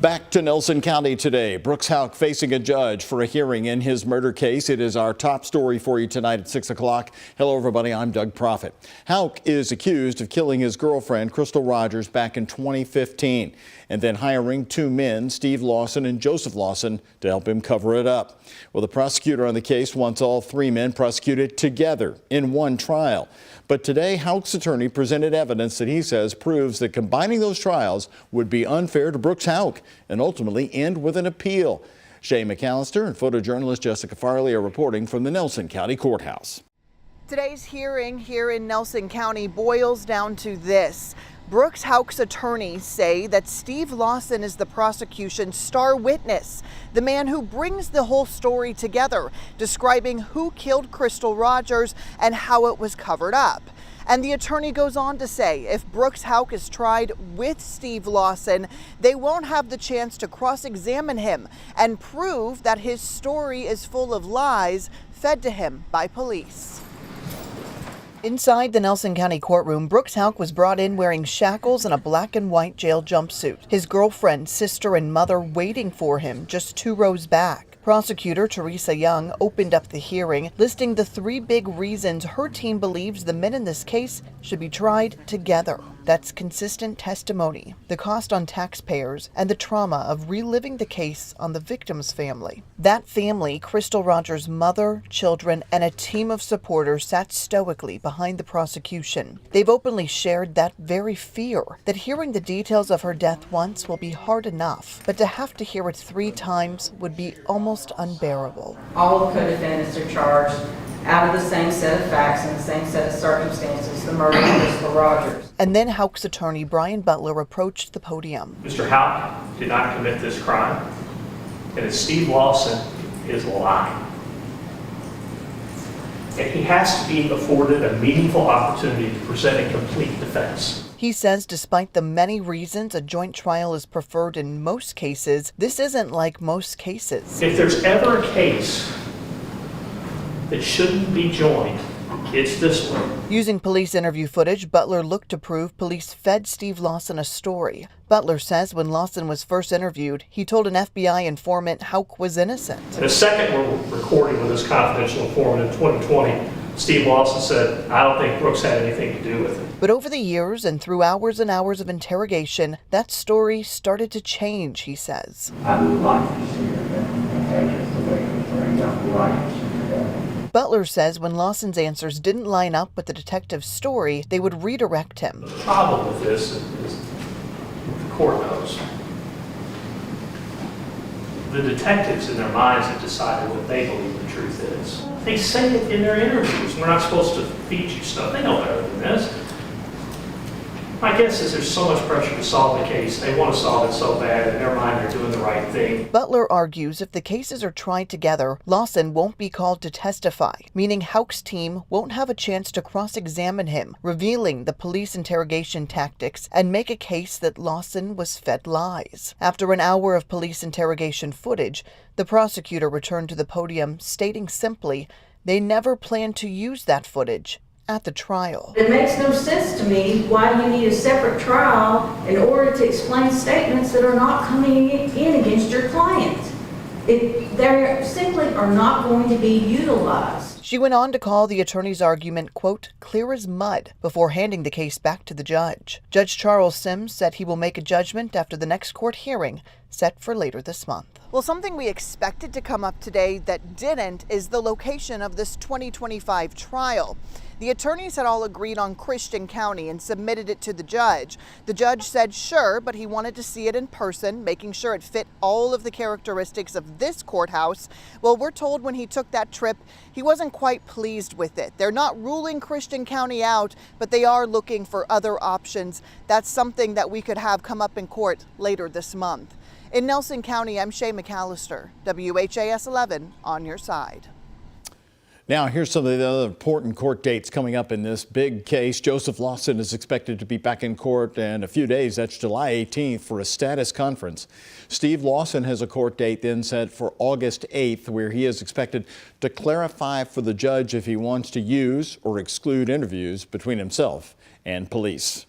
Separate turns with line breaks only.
Back to Nelson County today. Brooks Houck facing a judge for a hearing in his murder case. It is our top story for you tonight at 6 o'clock. Hello, everybody. I'm Doug Proffitt. Houck is accused of killing his girlfriend, Crystal Rogers, back in 2015, and then hiring two men, Steve Lawson and Joseph Lawson, to help him cover it up. Well, the prosecutor on the case wants all three men prosecuted together in one trial. But today, Houck's attorney presented evidence that he says proves that combining those trials would be unfair to Brooks Houck and ultimately end with an appeal. Shay McAllister and photojournalist Jessica Farley are reporting from the Nelson County Courthouse.
Today's hearing here in Nelson County boils down to this. Brooks Houck's attorneys say that Steve Lawson is the prosecution's star witness, the man who brings the whole story together, describing who killed Crystal Rogers and how it was covered up. And the attorney goes on to say if Brooks Houck is tried with Steve Lawson, they won't have the chance to cross-examine him and prove that his story is full of lies fed to him by police. Inside the Nelson County courtroom, Brooks Houck was brought in wearing shackles and a black and white jail jumpsuit. His girlfriend, sister, and mother waiting for him just 2 rows back. Prosecutor Teresa Young opened up the hearing, listing the 3 big reasons her team believes the men in this case should be tried together. That's consistent testimony, the cost on taxpayers, and the trauma of reliving the case on the victim's family. That family, Crystal Rogers' mother, children, and a team of supporters sat stoically behind the prosecution. They've openly shared that very fear, that hearing the details of her death once will be hard enough, but to have to hear it 3 times would be almost unbearable.
All the co-defendants are charged out of the same set of facts and the same set of circumstances, the murder of Crystal Rogers.
And then Houck's attorney, Brian Butler, approached the podium.
Mr. Houck did not commit this crime, and that Steve Lawson is lying. And he has to be afforded a meaningful opportunity to present a complete defense.
He says despite the many reasons a joint trial is preferred in most cases, this isn't like most cases.
If there's ever a case that shouldn't be joined, it's this one.
Using police interview footage, Butler looked to prove police fed Steve Lawson a story. Butler says when Lawson was first interviewed, he told an FBI informant Houck was innocent.
In a second recording with this confidential informant in 2020, Steve Lawson said, "I don't think Brooks had anything to do with it."
But over the years and through hours and hours of interrogation, that story started to change, he says.
I would like to see it the way it turned out right.
Butler says when Lawson's answers didn't line up with the detective's story, they would redirect him.
The problem with this is the court knows. The detectives in their minds have decided what they believe the truth is. They say it in their interviews. We're not supposed to feed you stuff. They know better than this. My guess is there's so much pressure to solve the case. They want to solve it so bad, in their mind they're doing the right thing.
Butler argues if the cases are tried together, Lawson won't be called to testify, meaning Houck's team won't have a chance to cross-examine him, revealing the police interrogation tactics and make a case that Lawson was fed lies. After an hour of police interrogation footage, the prosecutor returned to the podium, stating simply, they never planned to use that footage at the trial.
It makes no sense to me why you need a separate trial in order to explain statements that are not coming in against your client. They simply are not going to be utilized.
She went on to call the attorney's argument, quote, clear as mud, before handing the case back to the judge. Judge Charles Sims said he will make a judgment after the next court hearing set for later this month. Well, something we expected to come up today that didn't is the location of this 2025 trial. The attorneys had all agreed on Christian County and submitted it to the judge. The judge said sure, but he wanted to see it in person, making sure it fit all of the characteristics of this courthouse. Well, we're told when he took that trip, he wasn't quite pleased with it. They're not ruling Christian County out, but they are looking for other options. That's something that we could have come up in court later this month. In Nelson County, I'm Shay McAllister, WHAS 11 on your side.
Now, here's some of the other important court dates coming up in this big case. Joseph Lawson is expected to be back in court in a few days. That's July 18th for a status conference. Steve Lawson has a court date then set for August 8th, where he is expected to clarify for the judge if he wants to use or exclude interviews between himself and police.